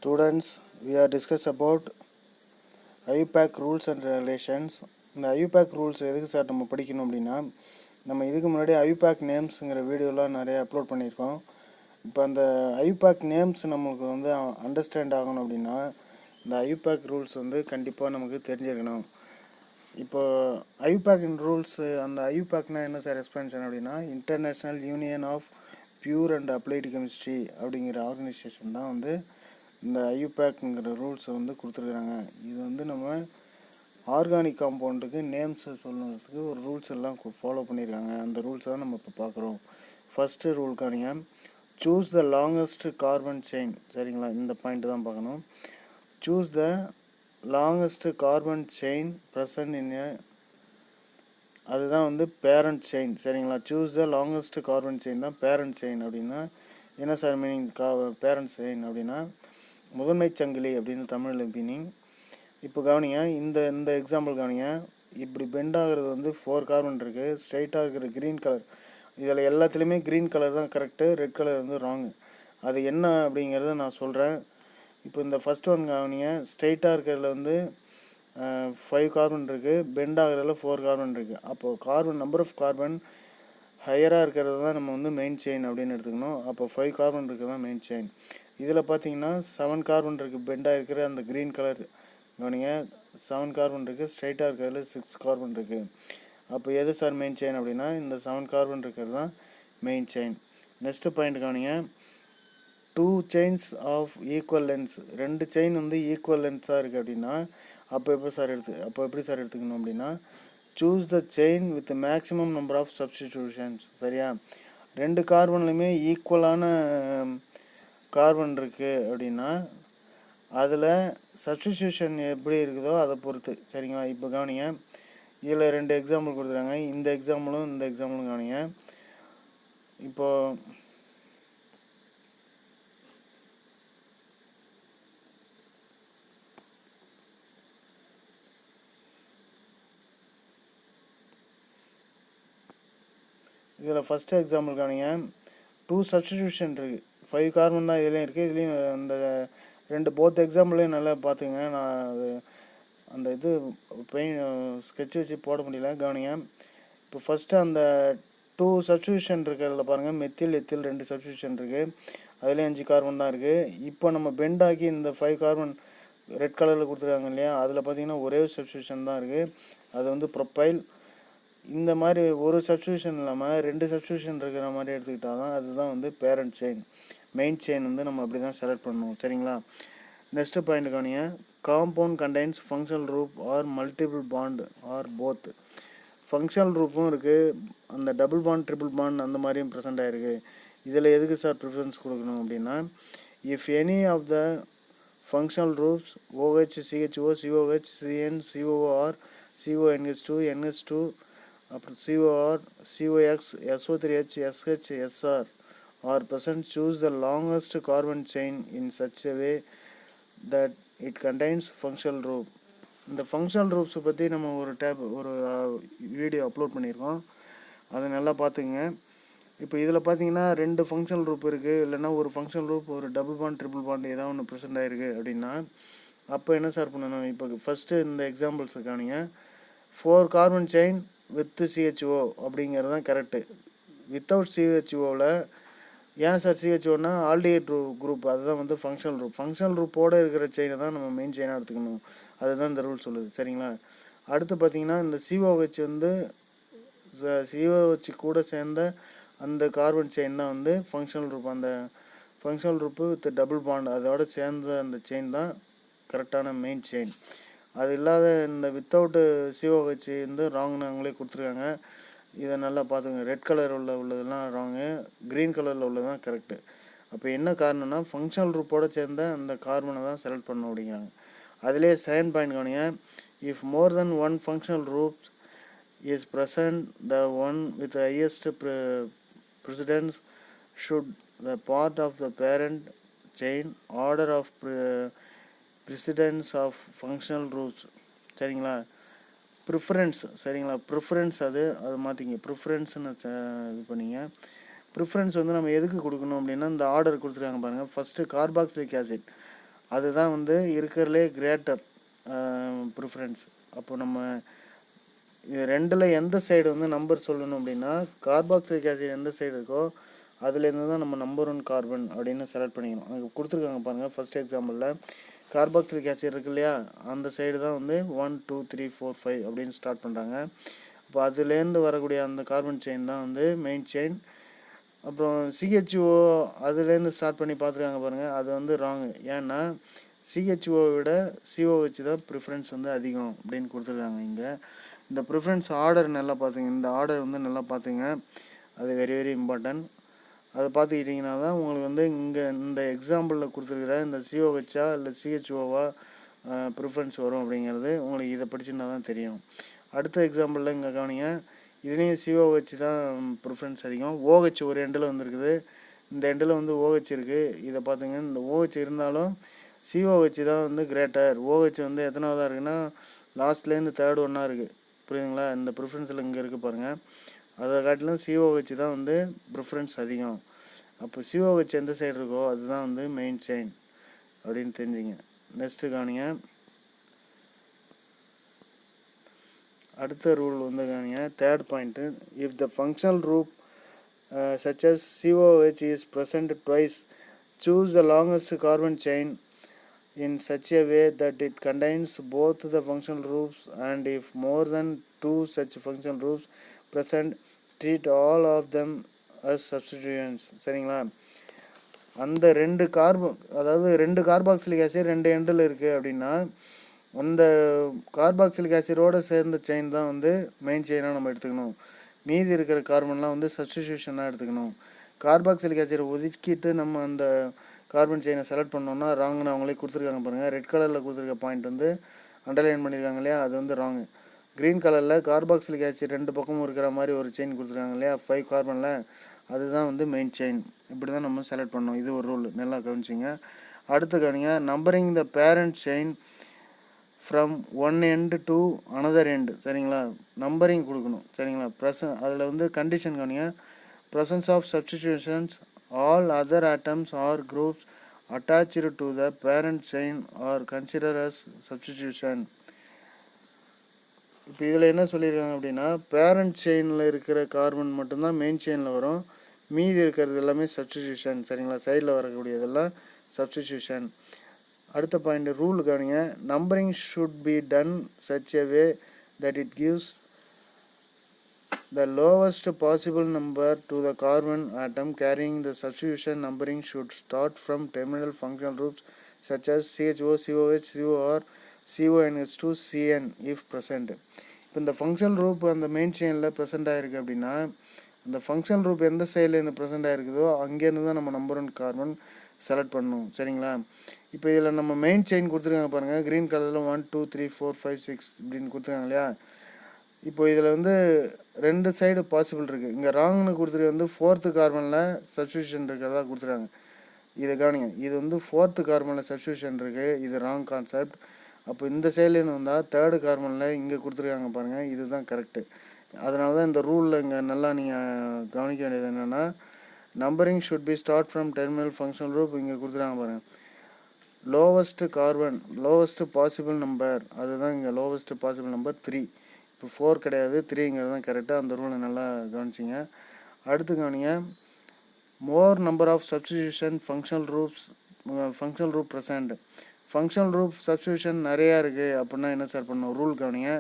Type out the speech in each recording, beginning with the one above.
Students, we are discuss about IUPAC rules and regulations. இந்த IUPAC rules எதுக்கு sir நம்ம படிக்கணும் அப்படின்னா, நம்ம இதுக்கு முன்னாடி IUPAC நேம்ஸுங்கிற வீடியோலாம் நிறைய அப்லோட் பண்ணியிருக்கோம். இப்போ அந்த IUPAC நேம்ஸ் நம்மளுக்கு வந்து அண்டர்ஸ்டாண்ட் ஆகணும் அப்படின்னா இந்த IUPAC ரூல்ஸ் வந்து கண்டிப்பாக நமக்கு தெரிஞ்சிருக்கணும். இப்போ IUPAC ரூல்ஸ், அந்த IUPACனா என்ன சார் எக்ஸ்பென்ஷன் அப்படின்னா, international union of pure and applied chemistry அப்படிங்கிற ஆர்கனைசேஷன் தான் வந்து இந்த IUPACங்கிற ரூல்ஸை வந்து கொடுத்துருக்குறாங்க. இது வந்து நம்ம ஆர்கானிக் காம்பவுண்டுக்கு நேம்ஸை சொல்லுறதுக்கு ஒரு ரூல்ஸ் எல்லாம் ஃபாலோ பண்ணியிருக்காங்க. அந்த ரூல்ஸை தான் நம்ம இப்போ பார்க்குறோம். ஃபஸ்ட்டு ரூல்கானிங்க, choose the longest carbon chain. சரிங்களா, இந்த பாயிண்ட் தான் பார்க்கணும். Choose the longest carbon chain present in அதுதான் வந்து பேரண்ட் செயின். சரிங்களா, choose the longest carbon chain தான் பேரண்ட் செயின். அப்படின்னா என்ன சார் மீனிங்? பேரண்ட் செயின் அப்படின்னா முதன்மை சங்கிலி அப்படின்னு தமிழில் மீனிங். இப்போ கவனிங்க, இந்த எக்ஸாம்பிள் கவனிங்க. இப்படி பெண்ட் ஆகிறது வந்து 4 கார்பன் இருக்குது. ஸ்ட்ரைட்டாக இருக்கிற க்ரீன் கலர், இதில் எல்லாத்துலேயுமே க்ரீன் கலர் தான் கரெக்டு, ரெட் கலர் வந்து ராங்கு. அது என்ன அப்படிங்கிறத நான் சொல்கிறேன். இப்போ இந்த ஃபஸ்ட் ஒன் கவனிங்க, ஸ்ட்ரைட்டாக இருக்கிறதுல வந்து 5 கார்பன் இருக்குது, பெண்ட் ஆகிறதுல 4 கார்பன் இருக்குது. அப்போது கார்பன் நம்பர் ஆஃப் கார்பன் ஹையராக இருக்கிறது தான் நம்ம வந்து மெயின் செயின் அப்படின்னு எடுத்துக்கணும். அப்போ 5 கார்பன் இருக்குது தான் மெயின் செயின். இதில் பார்த்தீங்கன்னா 7 கார்பன் இருக்குது, பெண்டாக இருக்கிற அந்த க்ரீன் கலர் கவனிங்க, 7 கார்பன் இருக்குது. ஸ்ட்ரைட்டாக இருக்கிறதுல 6 கார்பன் இருக்குது. அப்போ எது சார் மெயின் செயின் அப்படின்னா இந்த 7 கார்பன் இருக்கிறது தான் மெயின் செயின். நெக்ஸ்ட்டு பாயிண்ட் கவனிங்க, 2 chains of equal lengths. 2 chain வந்து ஈக்குவல் லென்ஸாக இருக்குது அப்படின்னா அப்போ எப்படி சார் எடுத்துக்கணும் அப்படின்னா, choose the chain with maximum number of substitutions. சரியா, 2 கார்பன்லையுமே ஈக்குவலான கார்பன் இருக்குது அப்படின்னா அதில் சப்ஸ்டிடியூஷன் எப்படி இருக்குதோ அதை பொறுத்து. சரிங்களா, இப்போ கவனிங்க, இதில் 2 எக்ஸாம்பிள் கொடுத்துருக்காங்க. இந்த எக்ஸாம்பிளும் கவனிங்க. இப்போது இதில் ஃபஸ்ட்டு எக்ஸாம்பிள் கவனிங்க, 2 சப்ஸ்டிடியூஷன் இருக்குது. 5 கார்பன் தான் இதுலேயும் இருக்குது, இதுலேயும் அந்த 2 போத் எக்ஸாம்பிளையும் நல்லா பார்த்துங்க. நான் அது அந்த இது ஸ்கெட்ச் வச்சு போட முடியல. கவனிங்க, இப்போ ஃபஸ்ட்டு அந்த 2 சப்ஸ்டிடியூஷன் இருக்கிறதுல பாருங்கள், மெத்தில் எத்தில் 2 சப்ஸ்டிடியூஷன் இருக்குது, அதுலேயும் 5 கார்பன் தான் இருக்குது. இப்போ நம்ம பெண்ட் ஆக்கி இந்த 5 கார்பன் ரெட் கலரில் கொடுத்துருக்காங்க இல்லையா, அதில் பார்த்தீங்கன்னா ஒரே சப்ஸ்டிடியூஷன் தான் இருக்குது, அது வந்து ப்ரொப்பைல். இந்த மாதிரி ஒரு சப்ஸ்டிடியூஷன் இல்லாமல் 2 சப்ஸ்டிடியூஷன் இருக்கிற மாதிரி எடுத்துக்கிட்டால் தான் அதுதான் வந்து பேரண்ட் செயின். மெயின் செயின் வந்து நம்ம அப்படி தான் செலக்ட் பண்ணணும். சரிங்களா, நெக்ஸ்ட்டு பாயிண்ட் கவனிங்க, compound contains functional group or multiple bond or both. Functional குரூப்பும் இருக்குது, அந்த டபுள் பாண்ட் ட்ரிபிள் பாண்ட் அந்த மாதிரியும் ப்ரெசென்ட் ஆகிருக்கு. இதில் எதுக்கு சார் ப்ரிஃபரன்ஸ் கொடுக்கணும் அப்படின்னா, if any of the functional groups OH CHO COH CN COR CONH2 NH2 அப்புறம் COR COX SO3H SH SR are present, choose the longest carbon chain in such a way that it contains functional group. இந்த functional குரூப்ஸை பற்றி நம்ம ஒரு video upload பண்ணியிருக்கோம், அதை நல்லா பார்த்துக்குங்க. இப்போ இதில் பார்த்தீங்கன்னா 2 ஃபங்க்ஷனல் குரூப் இருக்குது, இல்லைன்னா ஒரு ஃபங்க்ஷனல் குரூப் ஒரு டபுள் பாண்ட் ட்ரிபிள் பாண்ட் ஏதாவது ஒன்று ப்ரெசென்ட் ஆகிருக்கு அப்படின்னா அப்போ என்ன சார் பண்ணணும்? இப்போ ஃபஸ்ட்டு இந்த எக்ஸாம்பிள்ஸை காணிங்க, 4 கார்பன் செயின் வித் CHO அப்படிங்கிறது தான் கரெக்டு. வித்தவுட் CHOவில் ஏன் சார் CHOன்னா ஆல்டிஹைட் குரூப், அதுதான் வந்து ஃபங்க்ஷனல் குரூப். ஃபங்க்ஷனல் குரூப்போடு இருக்கிற செயினை தான் நம்ம மெயின் செயினாக எடுத்துக்கணும், அதுதான் இந்த ரூல் சொல்லுது. சரிங்களா, அடுத்து பார்த்தீங்கன்னா இந்த COH வந்து COH கூட சேர்ந்த அந்த கார்பன் செயின் தான் வந்து ஃபங்க்ஷனல் குரூப். அந்த functional group with double bond அதோட சேர்ந்த அந்த செயின் தான் கரெக்டான மெயின் செயின். அது இல்லாத இந்த வித்தவுட்டு COH வந்து ராங்னு அவங்களே கொடுத்துருக்காங்க. இதை நல்லா பார்த்துங்க. ரெட் கலர் உள்ளதெல்லாம் ராங்கு, க்ரீன் கலரில் உள்ளது தான் கரெக்டு. அப்போ என்ன காரணம்னா ஃபங்க்ஷனல் குரூப்போடு சேர்ந்த அந்த கார்பனை தான் செலக்ட் பண்ண அப்படிங்கிறாங்க. அதிலே செகண்ட் பாயிண்ட் கவனிங்க, if more then 1 functional groups is present, the one with highest precedence should the part of the parent chain order of precedence of functional groups. சரிங்களா, ப்ரிஃபரன்ஸ். சரிங்களா, ப்ரிஃபரன்ஸ் அது மாற்றிங்க, ப்ரிஃபரன்ஸ்னு இது பண்ணிங்க. ப்ரிஃபரன்ஸ் வந்து நம்ம எதுக்கு கொடுக்கணும் அப்படின்னா இந்த ஆர்டர் கொடுத்துருக்காங்க பாருங்கள். ஃபஸ்ட்டு கார்பாக்சிலிக் ஆசிட் அதுதான் வந்து இருக்கிறதுலே கிரேட்டர் ப்ரிஃபரன்ஸ். அப்போ நம்ம இது ரெண்டில் எந்த சைடு வந்து நம்பர் சொல்லணும் அப்படின்னா, கார்பாக்சிலிக் ஆசிட் எந்த சைடு இருக்கோ அதுலேருந்து தான் நம்ம நம்பர் 1 கார்பன் அப்படின்னு செலக்ட் பண்ணிக்கணும். அங்கே கொடுத்துருக்காங்க பாருங்கள். ஃபஸ்ட் எக்ஸாம்பிளில் கார்பாக்சிலிக் ஆசிட் இருக்கு இல்லையா, அந்த சைடு தான் வந்து 1 2 3 4 5 அப்படின்னு ஸ்டார்ட் பண்ணுறாங்க. அப்போ அதுலேருந்து வரக்கூடிய அந்த கார்பன் செயின் தான் வந்து மெயின் செயின். அப்புறம் சிஹெச்ஓ அதுலேருந்து ஸ்டார்ட் பண்ணி பார்த்துருக்காங்க பாருங்கள், அது வந்து ராங்கு. ஏன்னா சிஹெச்ஓவை விட சிஓஹெச் தான் ப்ரிஃபரன்ஸ் வந்து அதிகம் அப்படின்னு கொடுத்துருக்காங்க. இங்கே இந்த ப்ரிஃபரன்ஸ் ஆர்டர் நல்லா பார்த்துங்க. இந்த ஆர்டர் வந்து நல்லா பார்த்துங்க, அது வெரி வெரி இம்பார்ட்டன்ட். அதை பார்த்துக்கிட்டிங்கன்னா தான் உங்களுக்கு வந்து இங்கே இந்த எக்ஸாம்பிளில் கொடுத்துருக்குற இந்த சிஓஹெச்சா இல்லை சிஹெச்ஓவா ப்ரிஃபரன்ஸ் வரும் அப்படிங்கிறது உங்களுக்கு இதை படிச்சுன்னா தான் தெரியும். அடுத்த எக்ஸாம்பிளில் இங்கே கவனிங்க, இதுலேயும் சிஓஹெச் தான் ப்ரிஃபரன்ஸ் அதிகம். ஓஹெச் ஒரு எண்டில் வந்துருக்குது, இந்த எண்டில் வந்து ஓஹெச் இருக்குது. இதை பார்த்துங்க, இந்த ஓஹெச் இருந்தாலும் சிஓஹெச் தான் வந்து கிரேட்டர். ஓஹெச் வந்து எத்தனாவதாக இருக்குன்னா லாஸ்ட்லேருந்து தேர்ட் ஒன்னாக இருக்குது. புரியுதுங்களா? இந்த ப்ரிஃபரன்ஸில் இங்கே இருக்குது பாருங்கள், அதை காட்டிலும் சிஓஹெச் தான் வந்து ப்ரிஃபரன்ஸ் அதிகம். அப்போ சிஓஹெச் எந்த சைடு இருக்கோ அதுதான் வந்து மெயின் செயின் அப்படின்னு தெரிஞ்சுங்க. நெக்ஸ்ட்டு கவனிங்க, அடுத்த ரூல் வந்து கவனிங்க, third point. If the functional group such as COH is present twice, choose the longest carbon chain in such a way that it contains both the functional groups, and if more than 2 such functional groups present, treat all of them as substituents. சரிங்களா? அந்த ரெண்டு அதாவது ரெண்டு carboxylic acid ரெண்டு எண்டில் இருக்குது அப்படின்னா, அந்த கார்பாக்சிலிக் ஆசிடோடு சேர்ந்த செயின் தான் வந்து மெயின் செயினாக நம்ம எடுத்துக்கணும். மீதி இருக்கிற கார்பன்லாம் வந்து சப்ஸ்டிடியூஷனாக எடுத்துக்கணும். கார்பாக்சிலிக் ஆசிடை ஒதுக்கிட்டு நம்ம அந்த கார்பன் செயினை செலக்ட் பண்ணோம்னா ராங்குன்னு அவங்களே கொடுத்துருக்காங்க பாருங்கள். ரெட் கலரில் கொடுத்துருக்க பாயிண்ட் வந்து அண்டர்லைன் பண்ணியிருக்காங்க இல்லையா, அது வந்து ராங்கு. க்ரீன் கலரில் கார்பாக்சிலிக் ஆசிட் ரெண்டு பக்கமும் இருக்கிற மாதிரி ஒரு செயின் கொடுத்துருக்காங்க இல்லையா 5 கார்பனில், அதுதான் வந்து மெயின் செயின். இப்படி தான் நம்ம செலக்ட் பண்ணோம். இது ஒரு ரூல், நல்லா கவனிச்சிங்க. அடுத்து கவனிங்க, numbering the parent chain from one end to another end. சரிங்களா? நம்பரிங் கொடுக்கணும். சரிங்களா? அதில் வந்து கண்டிஷன் கவனிங்க, presence of substitutions all other atoms or groups attached to the parent chain are considered as substitution. இப்போ இதில் என்ன சொல்லியிருக்காங்க அப்படின்னா, பேரண்ட் செயினில் இருக்கிற கார்பன் மட்டும்தான் மெயின் செயினில் வரும், மீதி இருக்கிறது எல்லாமே சப்ஸ்டிடியூஷன். சரிங்களா? சைடில் வரக்கூடியதெல்லாம் சப்ஸ்டிடியூஷன். அடுத்த பாயிண்ட் ரூல் கவனிங்க, numbering should be done such a way that it gives the lowest possible number to the carbon atom carrying the substitution. Numbering should start from terminal functional groups such as CHO, COH, COR, CONH2, CN if present. இப்போ இந்த functional group அந்த main செயினில் present ஆகிருக்கு அப்படின்னா, அந்த functional group எந்த சைடில் present ஆகிருக்குதோ அங்கேருந்து தான் நம்ம நம்பர் 1 கார்பன் செலக்ட் பண்ணணும். சரிங்களா? இப்போ இதில் நம்ம மெயின் செயின் கொடுத்துருக்காங்க பாருங்கள், க்ரீன் கலரில் 1 2 3 4 5 6 இப்படின்னு கொடுத்துருக்காங்க இல்லையா. இப்போ இதில் வந்து ரெண்டு சைடு பாசிபிள் இருக்குது. இங்கே ராங்னு கொடுத்துருக்கு வந்து 4th கார்பனில் சப்ஸ்டியூஷன் இருக்கிறதா கொடுத்துருக்காங்க. இதை கவனிங்க, இது வந்து 4th கார்பனில் சப்ஸ்டியூஷன் இருக்குது, இது ராங் கான்செப்ட். அப்போ இந்த சைட்லேன்னு வந்தால் 3rd கார்பனில் இங்கே கொடுத்துருக்காங்க பாருங்கள், இதுதான் கரெக்டு. அதனால தான் இந்த ரூலில் இங்கே நல்லா நீங்கள் கவனிக்க வேண்டியது என்னென்னா, numbering should be start from terminal functional group. இங்கே கொடுத்துருக்காங்க பாருங்கள், lowest carbon lowest possible number, அதுதான் இங்கே லோவஸ்ட்டு பாசிபிள் நம்பர் 3. இப்போ 4 கிடையாது, 3ங்கிறது தான் கரெக்டாக. அந்த ரூலை நல்லா கவனிச்சிங்க. அடுத்து கவனிங்க, more number of substitution functional group present. Functional group substitution நிறையா இருக்குது அப்படின்னா என்ன சார் பண்ணணும்? ரூல் கவனிங்க,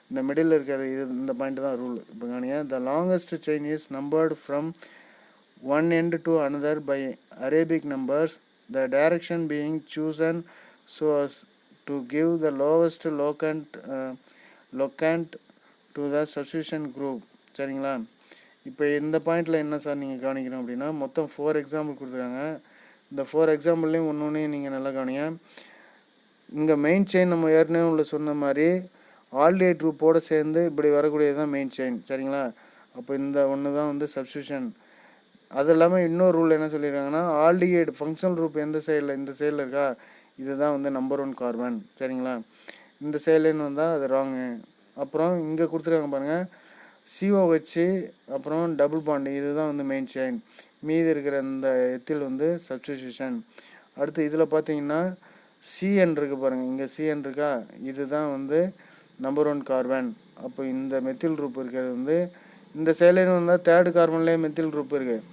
இந்த மிடில் இருக்கிற இது இந்த பாயிண்ட் தான் ரூல். இப்போ கவனிங்க, the longest chain is numbered from one end to another by Arabic numbers, the direction being chosen so as to give the lowest locant to the substitution group. சரிங்களா? இப்போ இந்த பாயிண்டில் என்ன சார் நீங்கள் கவனிக்கணும் அப்படின்னா, மொத்தம் 4 எக்ஸாம்பிள் கொடுத்துருக்காங்க. இந்த 4 எக்ஸாம்பிள்லேயும் ஒன்று நீங்கள் நல்லா கவனிங்க. இங்கே மெயின் செயின் நம்ம ஏற்கனவே உள்ள சொன்ன மாதிரி ஆல்டிஹைட் குரூப்போடு சேர்ந்து இப்படி வரக்கூடியது தான் மெயின் செயின். சரிங்களா? அப்போ இந்த ஒன்று தான் வந்து சப்ஸ்டிடியூஷன். அது இல்லாமல் இன்னொரு ரூல் என்ன சொல்லியிருக்காங்கன்னா, ஆல்டிஹைட் ஃபங்க்ஷனல் குரூப் எந்த சைடில் இந்த சைடில் இருக்கா, இதுதான் வந்து நம்பர் 1 கார்பன். சரிங்களா? இந்த சைட்லேன்னு வந்தால் அது ராங்கு. அப்புறம் இங்கே கொடுத்துருக்காங்க பாருங்கள், COH அப்புறம் டபுள் பாண்டு, இதுதான் வந்து மெயின் செயின். மீதி இருக்கிற இந்த எத்தில் வந்து சப்ஸ்டிடியூஷன். அடுத்து இதில் பார்த்தீங்கன்னா சிஎன் இருக்குது பாருங்கள், இங்கே சிஎன் இருக்கா, இதுதான் வந்து நம்பர் 1 கார்பன். அப்போ இந்த மெத்தில் குரூப் இருக்கிறது வந்து இந்த சைட்லேன்னு வந்தால் தேர்டு கார்பன்லேயே மெத்தில் குரூப் இருக்குது,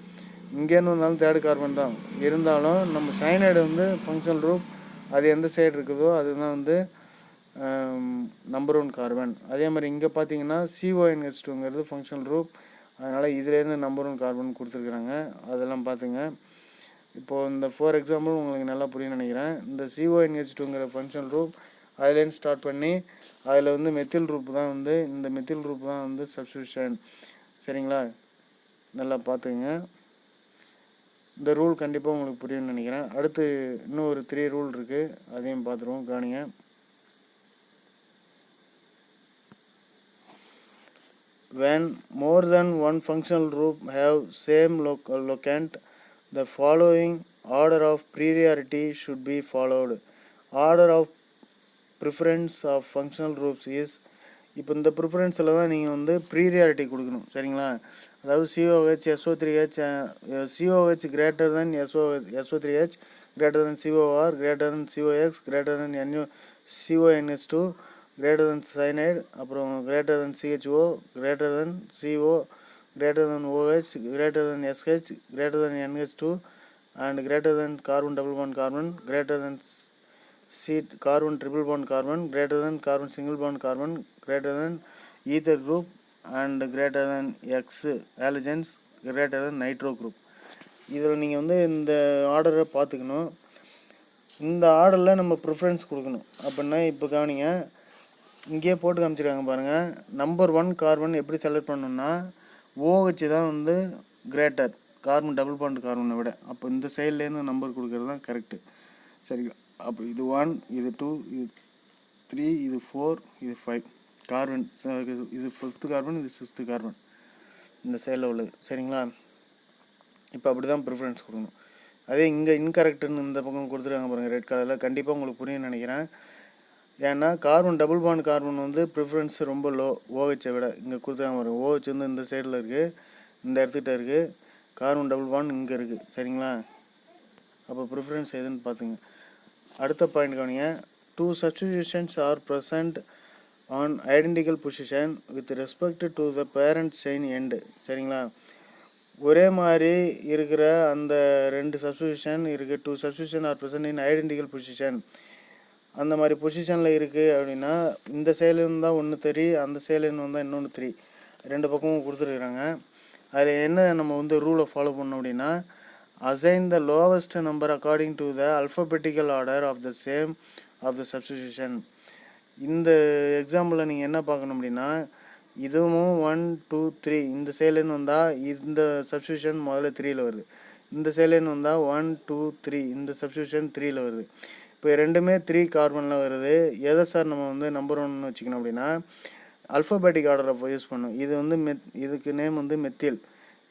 இங்கேன்னு வந்தாலும் தேர்டு கார்பன் தான் இருந்தாலும் நம்ம சைனைடு வந்து ஃபங்க்ஷனல் குரூப் அது எந்த சைடு இருக்குதோ அதுதான் வந்து நம்பர் 1 கார்பன். அதே மாதிரி இங்கே பார்த்தீங்கன்னா CONH2ங்கிறது ஃபங்க்ஷனல் குரூப், அதனால் இதுலேருந்து நம்பர் 1 கார்பன் கொடுத்துருக்குறாங்க, அதெல்லாம் பார்த்துங்க. இப்போது இந்த 4 எக்ஸாம்பிள் உங்களுக்கு நல்லா புரியும்னு நினைக்கிறேன். இந்த CONH2ங்கிற ஃபங்க்ஷனல் குரூப் அதுலேருந்து ஸ்டார்ட் பண்ணி அதில் வந்து மெத்தில் குரூப் தான் வந்து இந்த மெத்தில் குரூப் தான் வந்து சப்ஸ்டியூஷன். சரிங்களா, நல்லா பார்த்துக்குங்க. இந்த ரூல் கண்டிப்பாக உங்களுக்கு புரியும்னு நினைக்கிறேன். அடுத்து இன்னும் ஒரு 3 ரூல் இருக்குது, அதையும் பார்த்துருவோம், கவனிங்க. When more than one functional group have same locant, the following order of priority should be followed. Order of preference of functional groups is, இப்போ இந்த ப்ரிஃபரன்ஸில் தான் நீங்கள் வந்து ப்ரீரியாரிட்டி கொடுக்கணும். சரிங்களா, அதாவது COH SO3H COH greater than SO3H greater than COR greater than COX greater than CONH2 greater than cyanide, அப்புறம் greater than CHO greater than CO greater than OH greater than SH greater than NH2 and greater than carbon double bond carbon greater than carbon triple bond carbon greater than carbon single bond carbon greater than ether group and greater than X halogens greater than nitro group. இதில் நீங்கள் வந்து இந்த ஆர்டரை பார்த்துக்கணும். இந்த ஆர்டரில் நம்ம preference கொடுக்கணும். அப்படின்னா இப்போ கவனிங்க, இங்கேயே போட்டு காமிச்சிருக்காங்க பாருங்கள். நம்பர் 1 கார்பன் எப்படி செலக்ட் பண்ணணும்னா OH தான் வந்து கிரேட்டர் கார்பன் டபுள் பாண்ட் கார்பனை விட. அப்போ இந்த சைட்லேருந்து நம்பர் கொடுக்கறது தான் கரெக்டு. சரி, அப்போ இது 1 இது 2 இது 3 இது 4 இது 5 கார்பன், இது 5th கார்பன் இது 6th கார்பன் இந்த சைடில் உள்ளது. சரிங்களா, இப்போ அப்படி தான் ப்ரிஃபரன்ஸ் கொடுக்கணும். அதே இங்கே இன்கரெக்டுன்னு இந்த பக்கம் கொடுத்துருக்காங்க பாருங்கள் ரெட் கலரில், கண்டிப்பாக உங்களுக்கு புரியும்னு நினைக்கிறேன். ஏன்னா கார்பன் டபுள் பாண்ட் கார்பன் வந்து ப்ரிஃபரன்ஸ் ரொம்ப லோ OHஐ விட. இங்கே கொடுத்துருக்காங்க பாருங்கள், OH வந்து இந்த சைடில் இருக்குது, இந்த இடத்துக்கிட்ட இருக்குது, கார்பன் டபுள் பாண்ட் இங்கே இருக்குது. சரிங்களா, அப்போ ப்ரிஃபரன்ஸ் எதுன்னு பார்த்துங்க. அடுத்த பாயிண்ட் கவனிங்க. 2 substitutions are present on identical position with respect to the parent chain end. சரிங்களா, ஒரே மாதிரி இருக்கிற அந்த 2 சப்ஸ்டியூஷன் இருக்குது. 2 substitution are present in identical position. அந்த மாதிரி பொசிஷனில் இருக்குது அப்படின்னா இந்த சைட்லேருந்து தான் ஒன்று 3, அந்த சைட்லேருந்து வந்தால் இன்னொன்று 3, ரெண்டு பக்கமும் கொடுத்துருக்குறாங்க. அதில் என்ன நம்ம வந்து ரூலை ஃபாலோ பண்ணோம் அப்படின்னா, assign the lowest number according to the alphabetical order of the same of the substitution. இந்த எக்ஸாம்பிளில் நீங்கள் என்ன பார்க்கணும் அப்படின்னா, இதுவும் 1 2 3 இந்த சைட்லேருந்து வந்தால் இந்த சப்ஸ்டியூஷன் முதல்ல 3ல் வருது, இந்த சைட்லேருந்து வந்தால் 1 2 3 இந்த சப்ஸ்டியூஷன் 3ல் வருது. இப்போ ரெண்டுமே 3 கார்பனில் வருது. எதை சார் நம்ம வந்து நம்பர் 1 வச்சுக்கணும் அப்படின்னா அல்ஃபபெட்டிக் ஆர்டரை யூஸ் பண்ணணும். இது வந்து இதுக்கு நேம் வந்து மெத்தில்,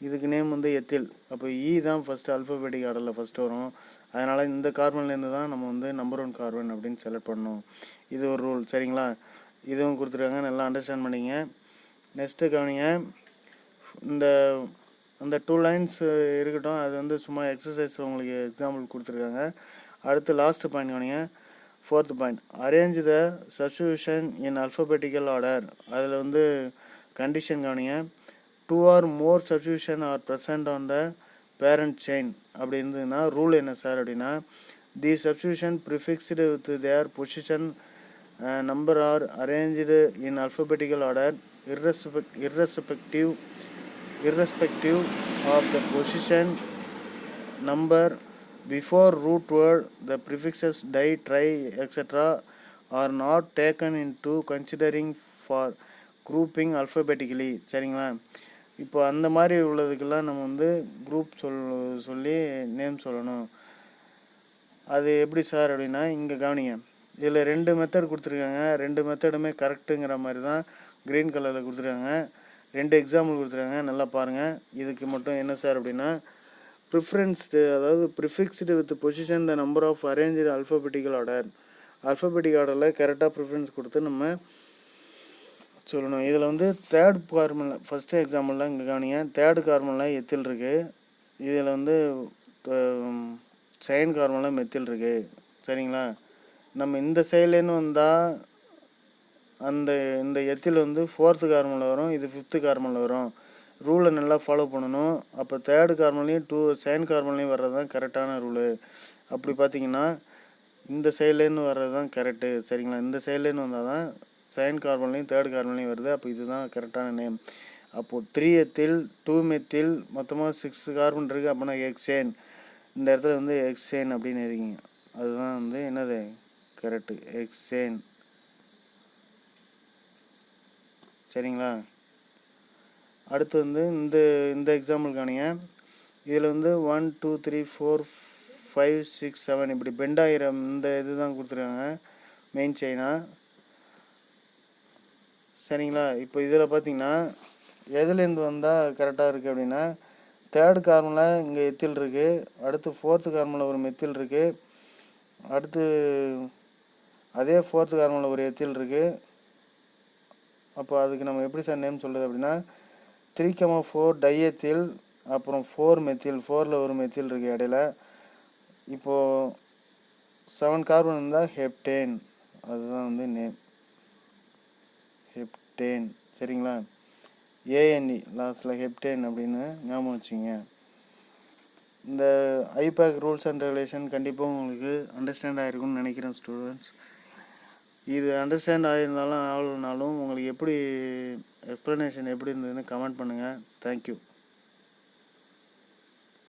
இதுக்கு நேம் வந்து எத்தில். அப்போ தான் ஃபஸ்ட்டு அல்ஃபபெட்டிக் ஆர்டரில் ஃபஸ்ட்டு வரும். அதனால் இந்த கார்பன்லேருந்து தான் நம்ம வந்து நம்பர் 1 கார்பன் அப்படின்னு செலக்ட் பண்ணணும். இது ஒரு ரூல். சரிங்களா, இதுவும் கொடுத்துருக்காங்க, நல்லா அண்டர்ஸ்டாண்ட் பண்ணிங்க. நெக்ஸ்ட்டு கவனிங்க, இந்த அந்த 2 லைன்ஸ் இருக்கட்டும், அது வந்து சும்மா எக்ஸசைஸ் உங்களுக்கு எக்ஸாம்பிள் கொடுத்துருக்காங்க. அடுத்து லாஸ்ட் பாயிண்ட் கவனிங்க, 4th பாயிண்ட், அரேஞ்ச் த சப்ஸ்டியூஷன் இன் அல்ஃபபெட்டிக்கல் ஆர்டர். அதில் வந்து கண்டிஷன் கவனிங்க, 2 or more substitution are present on the parent chain. அப்படி இருந்ததுன்னா ரூல் என்ன சார் அப்படின்னா, the substitution prefixed with their position number are arranged in alphabetical order irrespective of the position number before root word. The prefixes die, try, etc. are not taken into considering for grouping alphabetically. சரிங்களா, இப்போ அந்த மாதிரி உள்ளதுக்கெல்லாம் நம்ம வந்து group சொல்லி name சொல்லணும். அது எப்படி சார் அப்படின்னா, இங்கே கவனிங்க, இதில் 2 மெத்தட் கொடுத்துருக்காங்க. 2 மெத்தடுமே கரெக்டுங்கிற மாதிரி தான் க்ரீன் கலரில் கொடுத்துருக்காங்க. 2 எக்ஸாம்பிள் கொடுத்துருக்காங்க, நல்லா பாருங்கள். இதுக்கு மட்டும் என்ன சார் அப்படின்னா, ப்ரிஃபரன்ஸ்டு, அதாவது prefixed with position the number of arrange alphabetical order. Alphabetic ஆர்டரில் கரெக்டாக ப்ரிஃபரன்ஸ் கொடுத்து நம்ம சொல்லணும். இதில் வந்து தேர்ட் கார்பனில் ஃபஸ்ட்டு எக்ஸாம்பிளில் இங்கே கவனிங்க, தேர்டு கார்பனில் எத்தில் இருக்குது, இதில் வந்து செகண்ட் கார்பனில் மெத்தில் இருக்குது. சரிங்களா, நம்ம இந்த சைட்லேருந்து வந்தால் இந்த எத்தில் வந்து 4th கார்பனில் வரும், இது 5th கார்பனில் வரும். ரூலை நல்லா ஃபாலோ பண்ணணும். அப்போ 3rd கார்பன்லேயும் 2 கார்பன்லேயும் வர்றது தான் கரெக்டான ரூலு. அப்படி பார்த்தீங்கன்னா இந்த சைட்லேருந்து வர்றது தான் கரெக்டு, சரிங்களா? இந்த சைட்லேருந்து வந்தால் தான் சைன் கார்பன்லேயும் 3rd கார்பன்லேயும் வருது. அப்போ இதுதான் கரெக்டான நேம். அப்போது 3 எத்தில் 2 மெத்தில் மொத்தமாக 6 கார்பன் இருக்குது. அப்போனா ஹெக்சேன். இந்த இடத்துல வந்து ஹெக்சேன் அப்படின்னு எழுதிக்கிங்க. அதுதான் வந்து என்னது கரெக்டு, ஹெக்சேன், சரிங்களா? அடுத்து வந்து இந்த எக்ஸாம்பிள் காணிங்க. இதில் வந்து 1 2 3 4 5 6 7 இப்படி பெண்ட் ஆகிற இந்த இது தான் கொடுத்துருக்காங்க மெயின் செயினாக, சரிங்களா? இப்போ இதில் பார்த்தீங்கன்னா எதுலேருந்து வந்தால் கரெக்டாக இருக்குது அப்படின்னா 3rd கார்பனில் இங்கே எத்தில் இருக்குது, அடுத்து 4th கார்பனில் ஒரு மெத்தில் இருக்குது, அடுத்து அதே 4th கார்பனில் ஒரு எத்தில் இருக்குது. அப்போ அதுக்கு நம்ம எப்படி சார் நேம் சொல்கிறது அப்படின்னா 3,4 டைஎத்தில், அப்புறம் 4 மெத்தில், 4ல் ஒரு மெத்தில் இருக்குது இடையில. இப்போது 7 கார்பன் இருந்தால் ஹெப்டேன், அதுதான் வந்து நேம், ஹெப்டேன், சரிங்களா? ஏஎன்இ லாஸ்ட்டில் ஹெப்டேன் அப்படின்னு ஞாபகம் வச்சுங்க. இந்த ஐபேக் ரூல்ஸ் அண்ட் ரெகுலேஷன் கண்டிப்பாக உங்களுக்கு அண்டர்ஸ்டாண்ட் ஆகிருக்கும்னு நினைக்கிறேன் ஸ்டூடெண்ட்ஸ். இது அண்டர்ஸ்டாண்ட் ஆகியிருந்தாலும் ஆகலைனாலும் உங்களுக்கு எப்படி எக்ஸ்ப்ளனேஷன் எப்படி இருந்ததுன்னு கமெண்ட் பண்ணுங்கள். தேங்க்யூ.